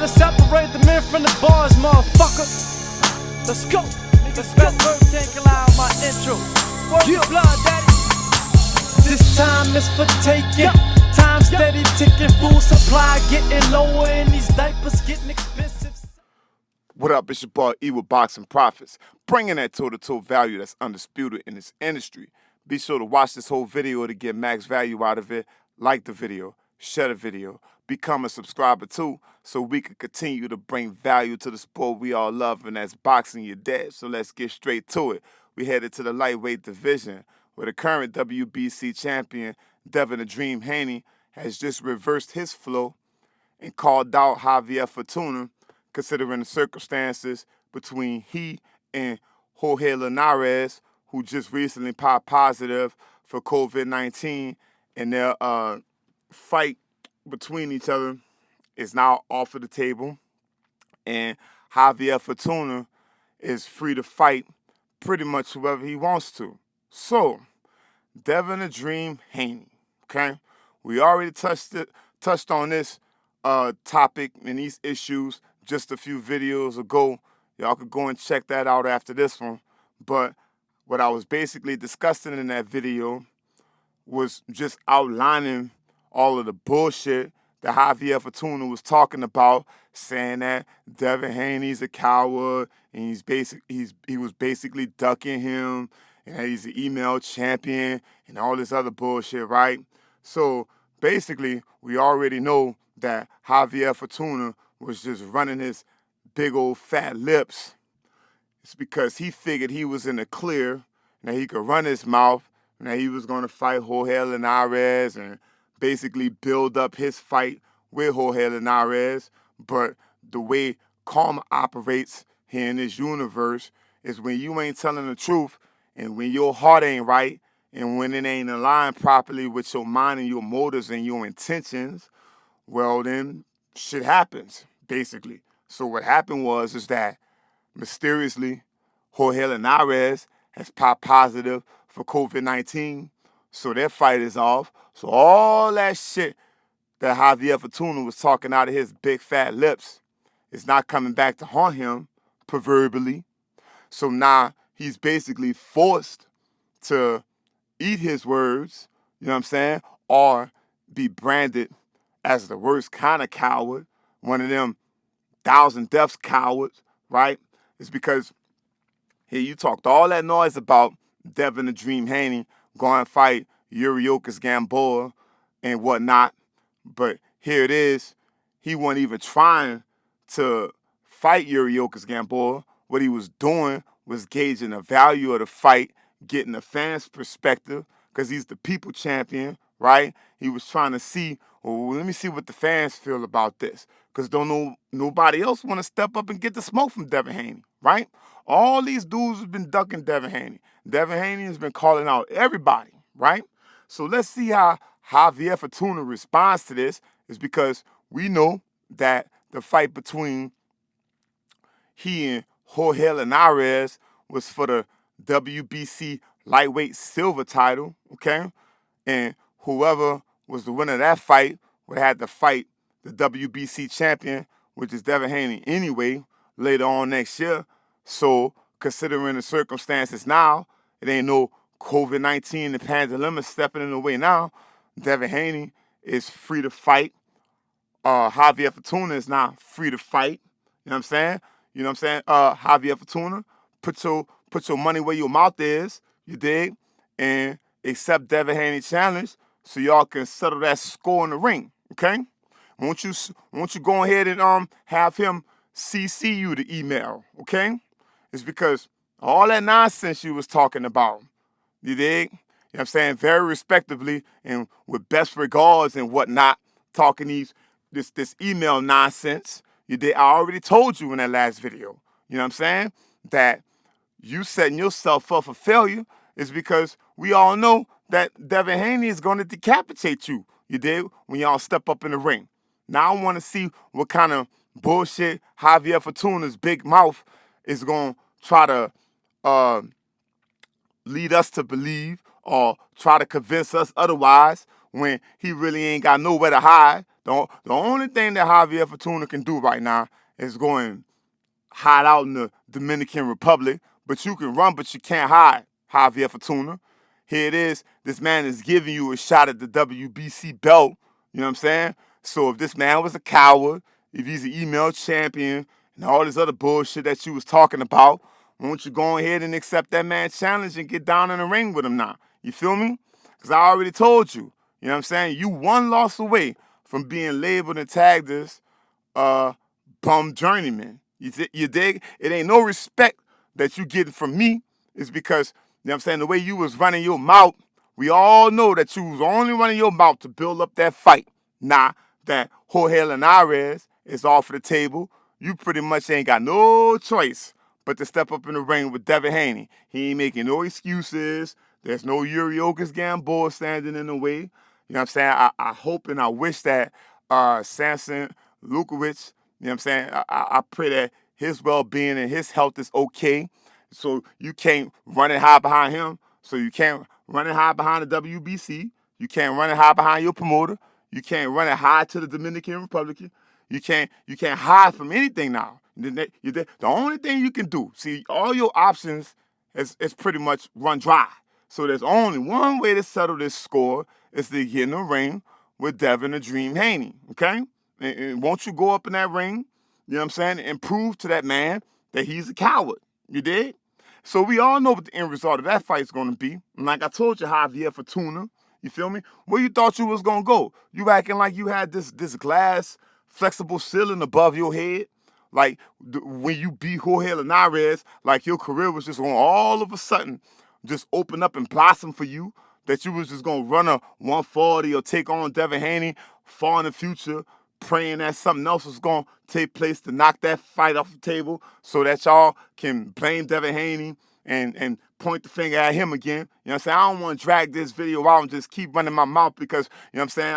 to separate the men from the boys, motherfucker. Let's go. Niggas best verse can't allow my intro. Word your blood, daddy. This time is for taking. Time steady ticking. Food supply getting lower and these diapers getting expensive. What up, it's your boy E with BoxingProfits, bringing that toe-to-toe value that's undisputed in this industry. Be sure to watch this whole video to get max value out of it. Like the video, share the video, become a subscriber too, so we can continue to bring value to the sport we all love, and that's boxing your dad. So let's get straight to it. We headed to the lightweight division, where the current WBC champion, Devin "The Dream" Haney, has just reversed his flow and called out Javier Fortuna, considering the circumstances between he and Jorge Linares, who just recently popped positive for COVID-19, and their fight between each other is now off of the table, and Javier Fortuna is free to fight pretty much whoever he wants to. So, Devin "The Dream" Haney, okay? We already touched on this topic and these issues just a few videos ago. Y'all could go and check that out after this one. But what I was basically discussing in that video was just outlining all of the bullshit that Javier Fortuna was talking about, saying that Devin Haney's a coward and he was basically ducking him, and that he's an email champion and all this other bullshit, right? So basically, we already know that Javier Fortuna was just running his big old fat lips. It's because he figured he was in the clear and that he could run his mouth and that he was going to fight Jorge Linares and basically build up his fight with Jorge Linares. But the way karma operates here in this universe is when you ain't telling the truth and when your heart ain't right and when it ain't aligned properly with your mind and your motives and your intentions, well, then shit happens, basically. So what happened is that mysteriously Jorge Linares has popped positive for COVID-19, so their fight is off. So all that shit that Javier Fortuna was talking out of his big fat lips is not coming back to haunt him, proverbially. So now he's basically forced to eat his words, you know what I'm saying, or be branded as the worst kind of coward, one of them 1,000 deaths cowards, right? It's because here you talked all that noise about Devin "The Dream" Haney going to fight Yuriorkis Gamboa and whatnot, but here it is, he wasn't even trying to fight Yuriorkis Gamboa. What he was doing was gauging the value of the fight, getting the fans' perspective, because he's the people champion, right? He was trying to see, well, let me see what the fans feel about this, because nobody else want to step up and get the smoke from Devin Haney, right? All these dudes have been ducking Devin Haney. Devin Haney has been calling out everybody, right? So let's see how Javier Fortuna responds to this, is because we know that the fight between he and Jorge Linares was for the WBC lightweight silver title, okay? And whoever was the winner of that fight would have to fight the WBC champion, which is Devin Haney anyway, later on next year. So considering the circumstances now, it ain't no COVID-19 and pandemic stepping in the way now. Devin Haney is free to fight. Javier Fortuna is not free to fight. You know what I'm saying? You know what I'm saying? Javier Fortuna, put your money where your mouth is, you dig? And accept Devin Haney's challenge so y'all can settle that score in the ring, okay? Won't you go ahead and have him CC you the email, okay? It's because all that nonsense you was talking about, you dig? You know what I'm saying? Very respectably and with best regards and whatnot, talking this email nonsense. You dig? I already told you in that last video, you know what I'm saying, that you setting yourself up for failure is because we all know that Devin Haney is going to decapitate you, you dig, when y'all step up in the ring. Now I want to see what kind of bullshit Javier Fortuna's big mouth is going to try to lead us to believe or try to convince us otherwise when he really ain't got nowhere to hide The only thing that Javier Fortuna can do right now is go and hide out in the Dominican Republic. But you can run, but you can't hide, Javier Fortuna. Here it is. This man is giving you a shot at the WBC belt. You know what I'm saying? So if this man was a coward, if he's an email champion, and all this other bullshit that you was talking about, won't you go ahead and accept that man's challenge and get down in the ring with him now? You feel me? Because I already told you. You know what I'm saying? You one loss away from being labeled and tagged as bum journeyman. You dig? It ain't no respect that you getting from me. It's because, you know what I'm saying, the way you was running your mouth, we all know that you was only running your mouth to build up that fight. Nah, that Jorge Linares is off the table. You pretty much ain't got no choice but to step up in the ring with Devin Haney. He ain't making no excuses. There's no Yuriorkis Gamboa standing in the way. You know what I'm saying? I hope and I wish that Samson Lukowicz, you know what I'm saying? I pray that his well-being and his health is okay. So you can't run and hide behind him. So you can't run and hide behind the WBC. You can't run and hide behind your promoter. You can't run and hide to the Dominican Republic. You can't hide from anything now. The only thing you can do, see, all your options is pretty much run dry. So there's only one way to settle this score is to get in the ring with Devin the Dream Haney, okay? And won't you go up in that ring, you know what I'm saying, and prove to that man that he's a coward, you did? So we all know what the end result of that fight's going to be. And like I told you, Javier Fortuna, you feel me? Where you thought you was going to go? You acting like you had this glass flexible ceiling above your head. Like when you beat Jorge Linares, like your career was just going all of a sudden just open up and blossom for you, that you was just going to run a 140 or take on Devin Haney far in the future, praying that something else was going to take place to knock that fight off the table so that y'all can blame Devin Haney and point the finger at him again. You know what I'm saying? I don't want to drag this video out and just keep running my mouth because, you know what I'm saying,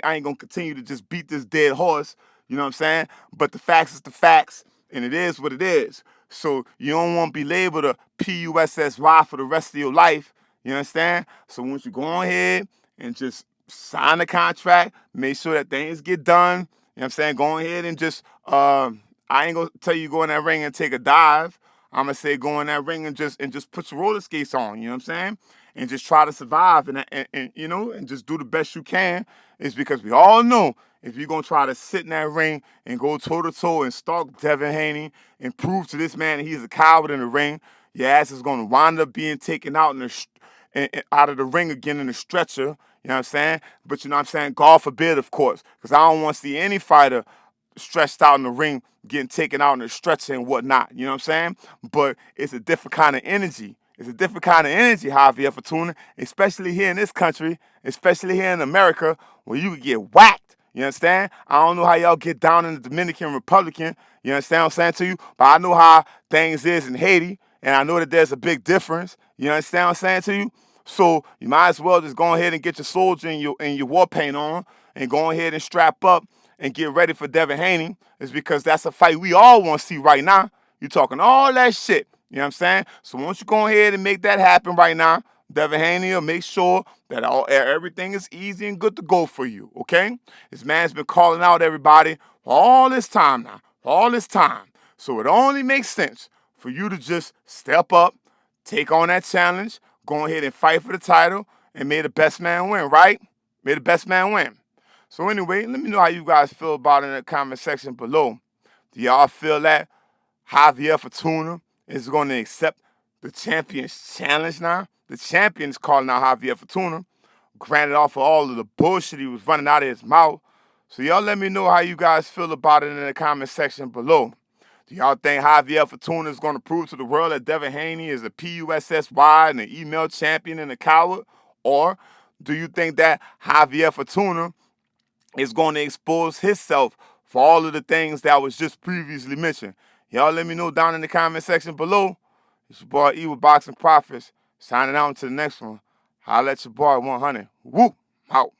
I ain't going to continue to just beat this dead horse. You know what I'm saying? But the facts is the facts, and it is what it is. So you don't want to be labeled a PUSSY for the rest of your life. You understand? So once you go ahead and just sign the contract, make sure that things get done. You know what I'm saying? Go ahead and just, I ain't going to tell you go in that ring and take a dive. I'm going to say go in that ring and just put your roller skates on. You know what I'm saying? And just try to survive and you know, and just do the best you can. It's because we all know if you're going to try to sit in that ring and go toe-to-toe and stalk Devin Haney and prove to this man that he's a coward in the ring, your ass is going to wind up being taken out out of the ring again in the stretcher. You know what I'm saying? But you know what I'm saying? God forbid, of course, because I don't want to see any fighter stretched out in the ring getting taken out in the stretcher and whatnot. You know what I'm saying? But it's a different kind of energy. It's a different kind of energy, Javier Fortuna, especially here in this country, especially here in America, where you could get whacked. You understand? I don't know how y'all get down in the Dominican Republic. You understand what I'm saying to you? But I know how things is in Haiti, and I know that there's a big difference. You understand what I'm saying to you? So you might as well just go ahead and get your soldier and your war paint on and go ahead and strap up and get ready for Devin Haney. It's because that's a fight we all want to see right now. You talking all that shit. You know what I'm saying? So once you go ahead and make that happen right now, Devin Haney will make sure that everything is easy and good to go for you, okay? This man's been calling out everybody for all this time now, for all this time. So it only makes sense for you to just step up, take on that challenge, go ahead and fight for the title, and may the best man win, right? May the best man win. So anyway, let me know how you guys feel about it in the comment section below. Do y'all feel that Javier Fortuna is going to accept the champion's challenge now? The champion is calling out Javier Fortuna, granted off of all of the bullshit he was running out of his mouth. So y'all let me know how you guys feel about it in the comment section below. Do y'all think Javier Fortuna is going to prove to the world that Devin Haney is a PUSSY and an email champion and a coward? Or do you think that Javier Fortuna is going to expose himself for all of the things that was just previously mentioned? Y'all let me know down in the comment section below. It's your boy E with Boxing Profits, signing out until the next one. Holla at your boy 100. Woo! Out.